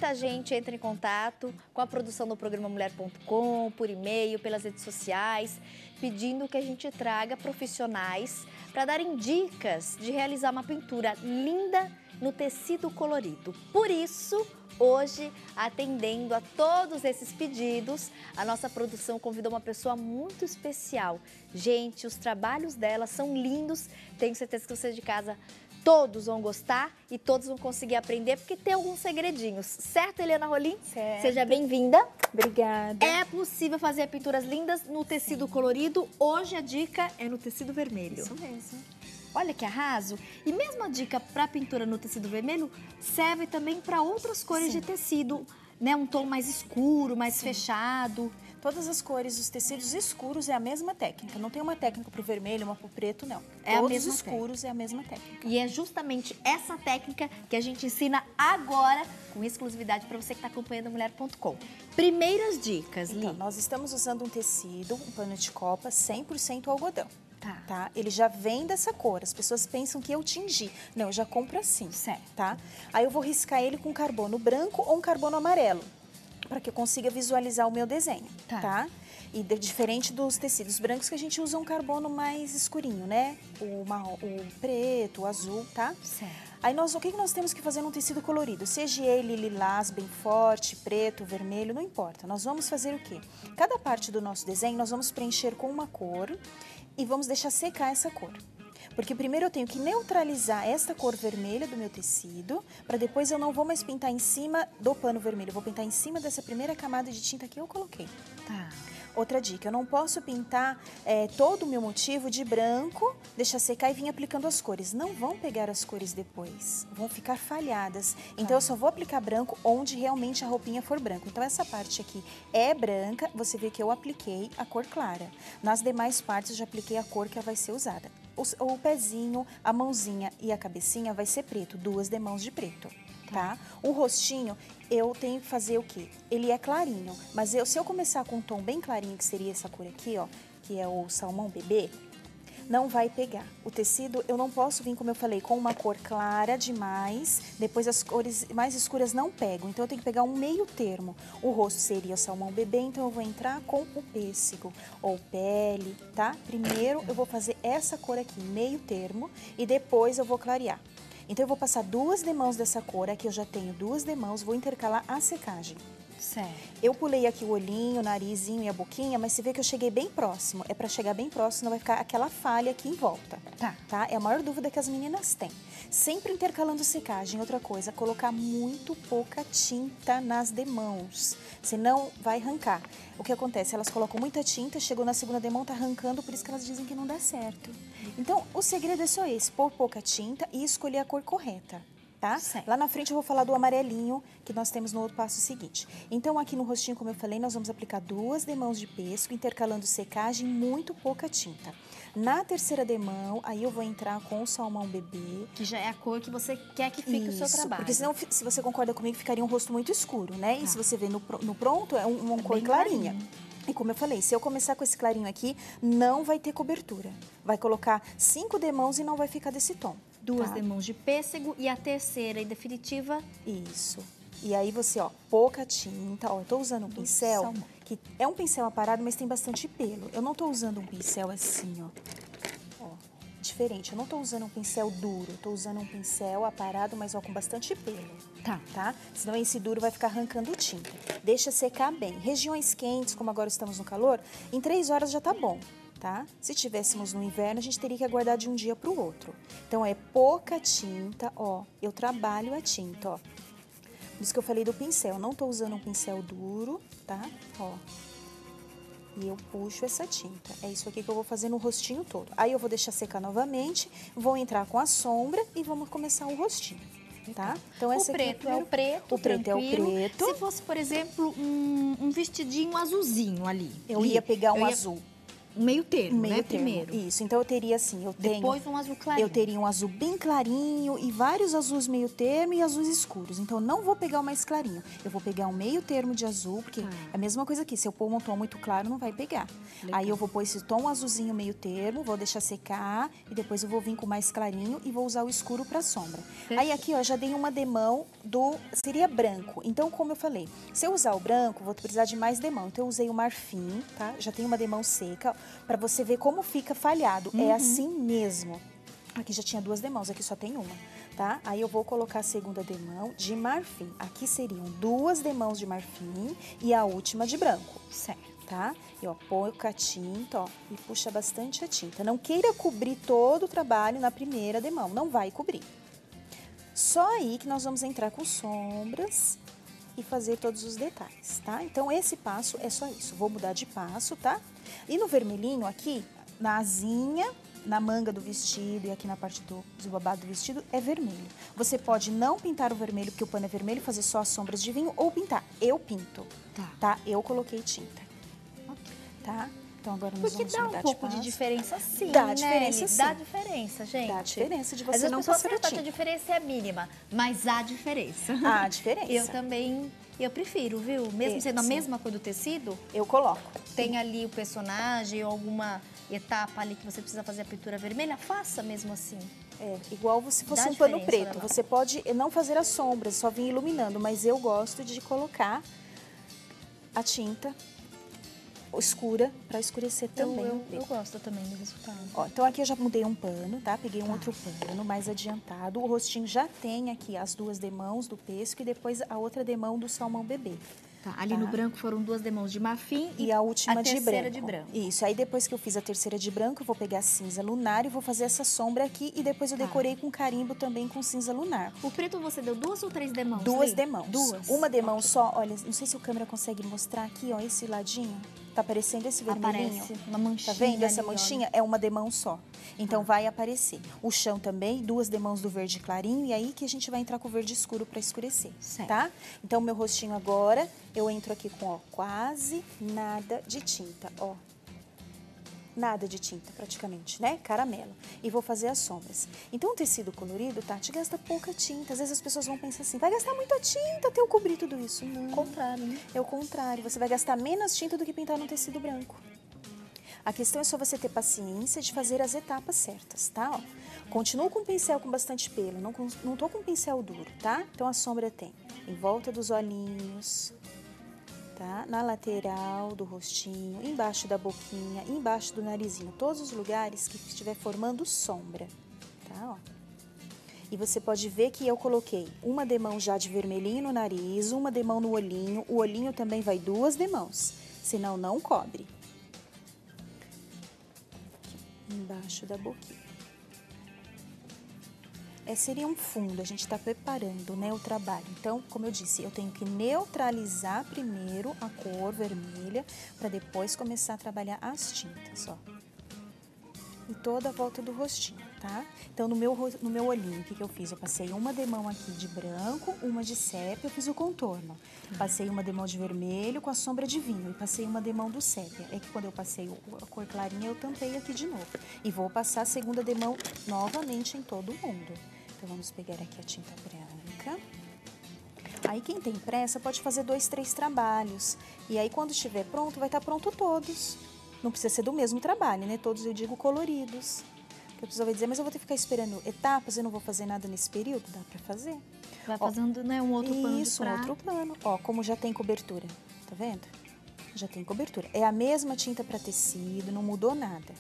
Muita gente entra em contato com a produção do programa Mulher.com, por e-mail, pelas redes sociais, pedindo que a gente traga profissionais para darem dicas de realizar uma pintura linda no tecido colorido. Por isso, hoje, atendendo a todos esses pedidos, a nossa produção convidou uma pessoa muito especial. Gente, os trabalhos dela são lindos, tenho certeza que vocês de casa todos vão gostar e todos vão conseguir aprender, porque tem alguns segredinhos. Certo, Eliana Rolim? Certo. Seja bem-vinda. Obrigada. É possível fazer pinturas lindas no tecido colorido. Hoje a dica é no tecido vermelho. Isso mesmo. Olha que arraso! E mesmo a dica para pintura no tecido vermelho serve também para outras cores de tecido, né? Um tom mais escuro, mais fechado. Todas as cores dos tecidos escuros é a mesma técnica. Não tem uma técnica para o vermelho, uma para o preto, não. É Todos a mesma escuros é a mesma técnica. E é justamente essa técnica que a gente ensina agora, com exclusividade para você que está acompanhando a Mulher.com. Primeiras dicas, Li. Então, nós estamos usando um tecido, um pano de copa, 100% algodão. Tá. Ele já vem dessa cor. As pessoas pensam que eu tingi. Não, eu já compro assim. Certo. Tá? Aí eu vou riscar ele com carbono branco ou um carbono amarelo, para que eu consiga visualizar o meu desenho. Tá? E diferente dos tecidos brancos, que a gente usa um carbono mais escurinho, né? O preto, o azul, tá? Certo. Aí o que nós temos que fazer num tecido colorido? Seja ele lilás, bem forte, preto, vermelho, não importa. Nós vamos fazer o quê? Cada parte do nosso desenho nós vamos preencher com uma cor e vamos deixar secar essa cor. Porque primeiro eu tenho que neutralizar esta cor vermelha do meu tecido, para depois eu não vou mais pintar em cima do pano vermelho, eu vou pintar em cima dessa primeira camada de tinta que eu coloquei. Tá. Outra dica, eu não posso pintar todo o meu motivo de branco, deixar secar e vir aplicando as cores. Não vão pegar as cores depois, vão ficar falhadas. Então eu só vou aplicar branco onde realmente a roupinha for branca. Então essa parte aqui é branca, você vê que eu apliquei a cor clara. Nas demais partes eu já apliquei a cor que vai ser usada. O pezinho, a mãozinha e a cabecinha vai ser preto, 2 demãos de preto. Tá? O rostinho, eu tenho que fazer o quê? Ele é clarinho, mas se eu começar com um tom bem clarinho, que seria essa cor aqui, ó, que é o salmão bebê, não vai pegar. O tecido, eu não posso vir, como eu falei, com uma cor clara demais, depois as cores mais escuras não pegam, então eu tenho que pegar um meio termo. O rosto seria o salmão bebê, então eu vou entrar com o pêssego, ou pele, tá? Primeiro eu vou fazer essa cor aqui, meio termo, e depois eu vou clarear. Então, eu vou passar 2 demãos dessa cor, aqui eu já tenho 2 demãos, vou intercalar a secagem. Certo. Eu pulei aqui o olhinho, o narizinho e a boquinha, mas você vê que eu cheguei bem próximo. É pra chegar bem próximo, não vai ficar aquela falha aqui em volta. Tá? É a maior dúvida que as meninas têm. Sempre intercalando secagem. Outra coisa, colocar muito pouca tinta nas demãos, senão vai arrancar. O que acontece? Elas colocam muita tinta, chegou na segunda demão, tá arrancando, por isso que elas dizem que não dá certo. Então, o segredo é só esse, pôr pouca tinta e escolher a cor correta. Tá? Lá na frente eu vou falar do amarelinho que nós temos no outro passo seguinte. Então aqui no rostinho, como eu falei, nós vamos aplicar 2 demãos de pêssego, intercalando secagem, muito pouca tinta. Na terceira demão, aí eu vou entrar com o salmão bebê. Que já é a cor que você quer que fique o seu trabalho. Porque senão, se você concorda comigo, ficaria um rosto muito escuro, né? E se você vê no pronto, é uma cor clarinha. E como eu falei, se eu começar com esse clarinho aqui, não vai ter cobertura. Vai colocar 5 demãos e não vai ficar desse tom. 2 demãos de pêssego e a terceira e definitiva? Isso. E aí você, ó, pouca tinta. Ó, eu tô usando um pincel que é um pincel aparado, mas tem bastante pelo. Eu não tô usando um pincel assim, ó. Diferente. Eu não tô usando um pincel duro. Eu tô usando um pincel aparado, mas ó, com bastante pelo. Tá? Senão esse duro vai ficar arrancando tinta. Deixa secar bem. Regiões quentes, como agora estamos no calor, em 3 horas já tá bom. Tá? Se tivéssemos no inverno, a gente teria que aguardar de um dia para o outro. Então, é pouca tinta, ó. Eu trabalho a tinta, ó. Por isso que eu falei do pincel. Eu não tô usando um pincel duro, tá? Ó. E eu puxo essa tinta. É isso aqui que eu vou fazer no rostinho todo. Aí, eu vou deixar secar novamente, vou entrar com a sombra e vamos começar o rostinho. Tá? Então, o preto é o preto, o preto tranquilo. é o preto. Se fosse, por exemplo, um vestidinho azulzinho ali. Eu ia pegar um azul. um meio termo, Meio né? termo. Primeiro. Isso, então eu teria assim, Depois um azul clarinho. eu teria um azul bem clarinho e vários azuis meio termo e azuis escuros. Então, não vou pegar o mais clarinho. Eu vou pegar um meio termo de azul, porque é a mesma coisa aqui. Se eu pôr um tom muito claro, não vai pegar. Legal. Aí eu vou pôr esse tom azulzinho meio termo, vou deixar secar e depois eu vou vir com o mais clarinho e vou usar o escuro para sombra. Perfeito. Aí aqui, ó, já dei uma demão seria branco. Então, como eu falei, se eu usar o branco, vou precisar de mais demão. Então, eu usei o marfim, tá? Já tem uma demão seca, para você ver como fica falhado. É assim mesmo. Aqui já tinha 2 demãos, aqui só tem uma, tá? Aí eu vou colocar a segunda demão de marfim. Aqui seriam 2 demãos de marfim e a última de branco. Certo. Tá? E ó, põe a tinta, ó, e puxa bastante a tinta. Não queira cobrir todo o trabalho na primeira demão, não vai cobrir. Só aí que nós vamos entrar com sombras e fazer todos os detalhes, tá? Então, esse passo é só isso. Vou mudar de passo, tá? E no vermelhinho aqui, na asinha, na manga do vestido e aqui na parte do babado do vestido, é vermelho. Você pode não pintar o vermelho, porque o pano é vermelho, fazer só as sombras de vinho ou pintar. Eu pinto, tá? Eu coloquei tinta, tá? Então, agora nós vamos mudar de passo. Porque dá um pouco de diferença sim, Dá né? diferença sim. Dá diferença, gente. Dá diferença de Às você vezes não as pessoas passar a pensam que a tinta. diferença é mínima, mas há diferença. Há diferença. Eu também, eu prefiro, viu? Mesmo sendo a sim. mesma cor do tecido, Eu coloco. tem ali o personagem ou alguma etapa ali que você precisa fazer a pintura vermelha, faça mesmo assim. É, igual se fosse Dá um pano diferença, preto. né, Você pode não fazer as sombras, só vir iluminando, mas eu gosto de colocar a tinta escura para escurecer também o Eu preto. gosto também do resultado. Ó, então aqui eu já mudei um pano, tá? Peguei um outro pano mais adiantado. O rostinho já tem aqui as 2 demãos do pesco e depois a outra demão do salmão bebê. Tá, ali no branco foram 2 demãos de marfim E a última de terceira branco. de branco. Isso, aí depois que eu fiz a terceira de branco, eu vou pegar cinza lunar e vou fazer essa sombra aqui. E depois eu decorei com carimbo também com cinza lunar. O preto você deu 2 ou 3 demãos? 2 Li? demãos. 2. Uma demão só, olha, não sei se o câmera consegue mostrar aqui, ó, esse ladinho. Tá aparecendo esse vermelhinho? Aparece uma manchinha. Tá vendo essa ali, manchinha? É uma demão só. Então vai aparecer. O chão também, 2 demãos do verde clarinho e aí que a gente vai entrar com o verde escuro para escurecer, Certo. tá? Então meu rostinho agora, eu entro aqui com, ó, quase nada de tinta, ó. Nada de tinta, praticamente, né? Caramelo. E vou fazer as sombras. Então, o tecido colorido, Tati, gasta pouca tinta. Às vezes as pessoas vão pensar assim, vai gastar muita tinta até eu cobrir tudo isso. Não. O contrário, né? É o contrário. Você vai gastar menos tinta do que pintar no tecido branco. A questão é só você ter paciência de fazer as etapas certas, tá? Ó, continuo com o pincel com bastante pelo, não tô com o pincel duro, tá? Então, a sombra tem em volta dos olhinhos, tá? Na lateral do rostinho, embaixo da boquinha, embaixo do narizinho. Todos os lugares que estiver formando sombra, tá? Ó. E você pode ver que eu coloquei uma demão já de vermelhinho no nariz, uma demão no olhinho. O olhinho também vai 2 demãos, senão não cobre. Embaixo da boquinha. Seria um fundo, a gente está preparando, né, o trabalho. Então, como eu disse, eu tenho que neutralizar primeiro a cor vermelha para depois começar a trabalhar as tintas, ó. E toda a volta do rostinho, tá? Então, no meu olhinho, o que eu fiz? Eu passei uma demão aqui de branco, uma de sépia, eu fiz o contorno. Passei uma demão de vermelho com a sombra de vinho e passei uma demão do sépia. É que quando eu passei a cor clarinha, eu tampei aqui de novo. E vou passar a segunda demão novamente em todo mundo. Então, vamos pegar aqui a tinta branca. Aí, quem tem pressa pode fazer 2, 3 trabalhos. E aí, quando estiver pronto, vai estar pronto todos. Não precisa ser do mesmo trabalho, né? Todos eu digo coloridos. Porque a pessoa vai dizer, mas eu vou ter que ficar esperando etapas, eu não vou fazer nada nesse período? Dá pra fazer. Vai fazendo, né, um outro pano de Isso, prato. um outro pano. Ó, como já tem cobertura, tá vendo? Já tem cobertura. É a mesma tinta para tecido, não mudou nada,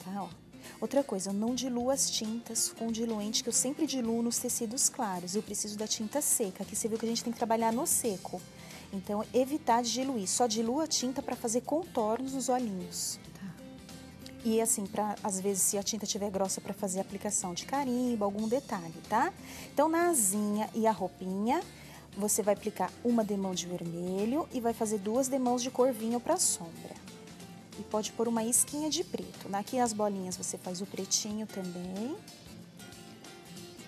tá? Ó. Outra coisa, eu não diluo as tintas com diluente, que eu sempre diluo nos tecidos claros. Eu preciso da tinta seca. Aqui você viu que a gente tem que trabalhar no seco. Então, evitar de diluir. Só diluo a tinta para fazer contornos nos olhinhos. Tá. E assim, às vezes, se a tinta estiver grossa, para fazer aplicação de carimbo, algum detalhe, tá? Então, na asinha e a roupinha, você vai aplicar uma demão de vermelho e vai fazer 2 demãos de cor vinho para sombra. E pode pôr uma isquinha de preto. Aqui as bolinhas você faz o pretinho também.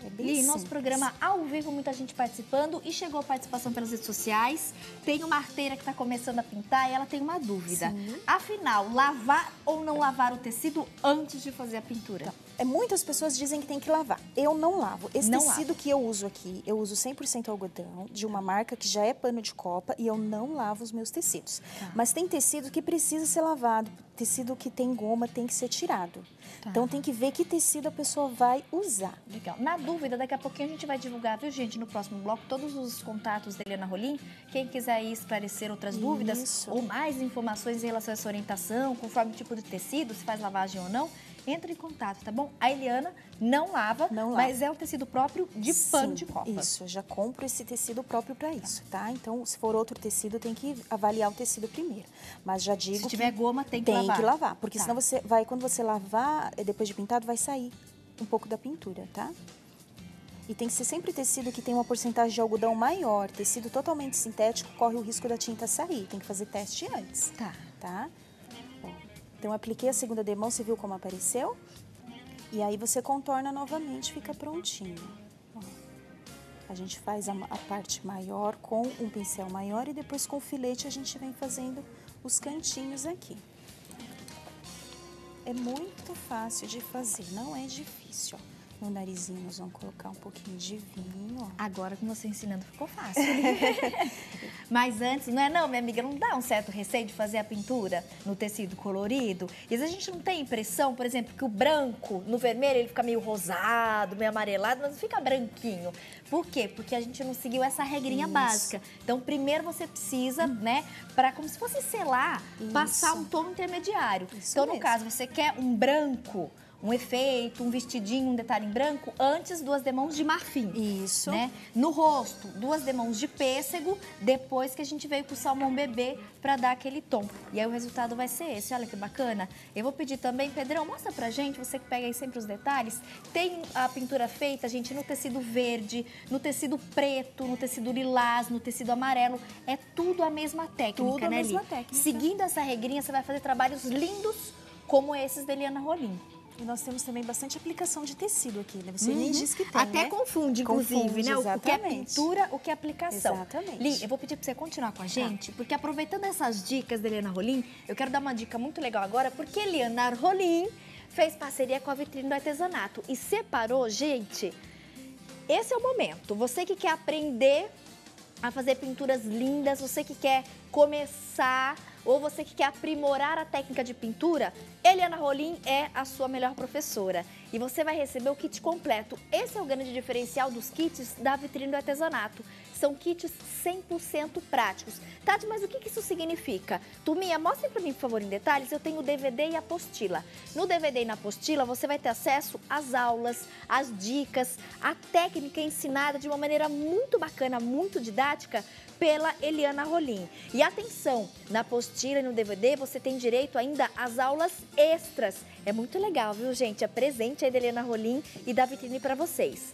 É bem Li, simples. nosso programa ao vivo, muita gente participando e chegou a participação pelas redes sociais. Tem uma arteira que está começando a pintar e ela tem uma dúvida. Sim. Afinal, lavar ou não lavar o tecido antes de fazer a pintura? Muitas pessoas dizem que tem que lavar. Eu não lavo. Esse Não tecido que eu uso aqui, eu uso 100% algodão, de uma marca que já é pano de copa, e eu não lavo os meus tecidos. Tá. Mas tem tecido que precisa ser lavado, tecido que tem goma tem que ser tirado. Tá. Então tem que ver que tecido a pessoa vai usar. Legal. Na dúvida, daqui a pouquinho a gente vai divulgar, viu, gente, no próximo bloco, todos os contatos da Eliana Rolim. Quem quiser aí esclarecer outras dúvidas Isso. ou mais informações em relação a essa orientação, conforme o tipo de tecido, se faz lavagem ou não, entre em contato, tá bom? A Eliana não lava, Não lava. mas é um tecido próprio de pano de copa. Isso, eu já compro esse tecido próprio para isso, tá? Então, se for outro tecido, tem que avaliar o tecido primeiro. Mas já digo Se tiver goma, tem que tem lavar. que lavar, porque Tá. senão você vai, quando você lavar, depois de pintado, vai sair um pouco da pintura, tá? E tem que ser sempre tecido que tem uma porcentagem de algodão maior. Tecido totalmente sintético corre o risco da tinta sair. Tem que fazer teste antes, Tá. tá? Bom, então, apliquei a segunda demão, você viu como apareceu? E aí você contorna novamente, fica prontinho. Ó. A gente faz a parte maior com um pincel maior e depois com o filete a gente vem fazendo os cantinhos aqui. É muito fácil de fazer, não é difícil, ó. No narizinho nós vamos colocar um pouquinho de vinho, ó. Agora com você ensinando ficou fácil. Mas antes, não é não, minha amiga, não dá um certo receio de fazer a pintura no tecido colorido? E às vezes a gente não tem impressão, por exemplo, que o branco no vermelho ele fica meio rosado, meio amarelado, mas não fica branquinho. Por quê? Porque a gente não seguiu essa regrinha Isso. básica. Então, primeiro você precisa, né, para como se fosse selar, passar Isso. um tom intermediário. Isso Então, no mesmo. caso, você quer um branco, um efeito, um vestidinho, um detalhe em branco, antes 2 demãos de marfim. Isso. Né? No rosto, 2 demãos de pêssego, depois que a gente veio com o salmão bebê para dar aquele tom. E aí o resultado vai ser esse, olha que bacana. Eu vou pedir também, Pedrão, mostra pra gente, você que pega aí sempre os detalhes. Tem a pintura feita, gente, no tecido verde, no tecido preto, no tecido lilás, no tecido amarelo. É tudo a mesma técnica, Tudo a né, mesma Li? técnica. Seguindo essa regrinha, você vai fazer trabalhos lindos como esses da Eliana Rolim. E nós temos também bastante aplicação de tecido aqui, né? Você nem diz que tem, Até né? confunde, inclusive, Confunde, né? O que é exatamente. pintura, o que é aplicação. Exatamente. Li, eu vou pedir pra você continuar com a gente, porque aproveitando essas dicas da Eliana Rolim, eu quero dar uma dica muito legal agora, porque Eliana Rolim fez parceria com a Vitrine do Artesanato e separou, gente, esse é o momento. Você que quer aprender a fazer pinturas lindas, você que quer começar ou você que quer aprimorar a técnica de pintura, Eliana Rolim é a sua melhor professora. E você vai receber o kit completo. Esse é o grande diferencial dos kits da Vitrine do Artesanato. São kits 100% práticos. Tati, mas o que isso significa? Turminha, mostrem para mim, por favor, em detalhes. Eu tenho o DVD e a apostila. No DVD e na apostila, você vai ter acesso às aulas, às dicas, a técnica ensinada de uma maneira muito bacana, muito didática, pela Eliana Rolim. E atenção, na apostila e no DVD você tem direito ainda às aulas extras. É muito legal, viu, gente? É presente aí da Eliana Rolim e da Vitrine para vocês.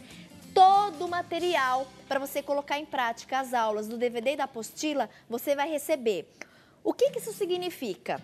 Todo o material para você colocar em prática as aulas do DVD e da apostila, você vai receber. O que isso significa?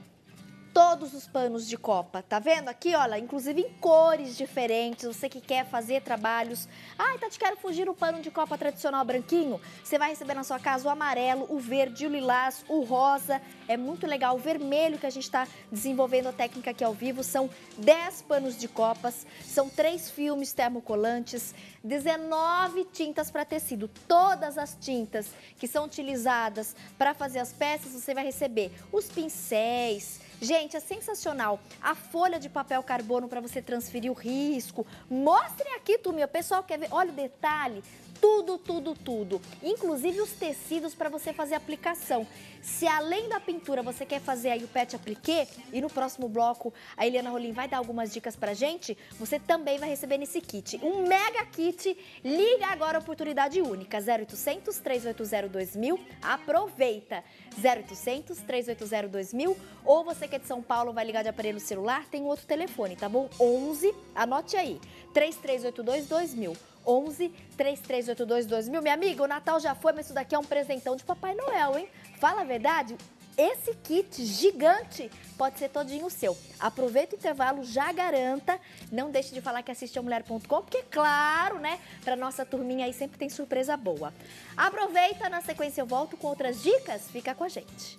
Todos os panos de copa, tá vendo aqui, olha, inclusive em cores diferentes, você que quer fazer trabalhos. Ai, Tati, quero fugir o pano de copa tradicional branquinho. Você vai receber na sua casa o amarelo, o verde, o lilás, o rosa. É muito legal, o vermelho que a gente está desenvolvendo a técnica aqui ao vivo. São 10 panos de copas, são 3 filmes termocolantes, 19 tintas para tecido. Todas as tintas que são utilizadas para fazer as peças, você vai receber os pincéis. Gente, é sensacional. A folha de papel carbono para você transferir o risco. Mostrem aqui, turminha. O pessoal quer ver. Olha o detalhe. Tudo, tudo, tudo. Inclusive os tecidos para você fazer a aplicação. Se além da pintura você quer fazer aí o pet appliqué, e no próximo bloco a Eliana Rolim vai dar algumas dicas pra gente, você também vai receber nesse kit. Um mega kit. Liga agora, oportunidade única. 0800 380 2000. Aproveita. 0800 380 2000. Ou você que é de São Paulo vai ligar de aparelho celular, tem um outro telefone, tá bom? 11, anote aí, 3382 2000. 11 3382 2000. Minha amiga, o Natal já foi, mas isso daqui é um presentão de Papai Noel, hein? Fala a verdade, esse kit gigante pode ser todinho seu. Aproveita o intervalo, já garanta. Não deixe de falar que assiste a mulher.com, porque claro, né, para nossa turminha aí sempre tem surpresa boa. Aproveita, na sequência eu volto com outras dicas. Fica com a gente.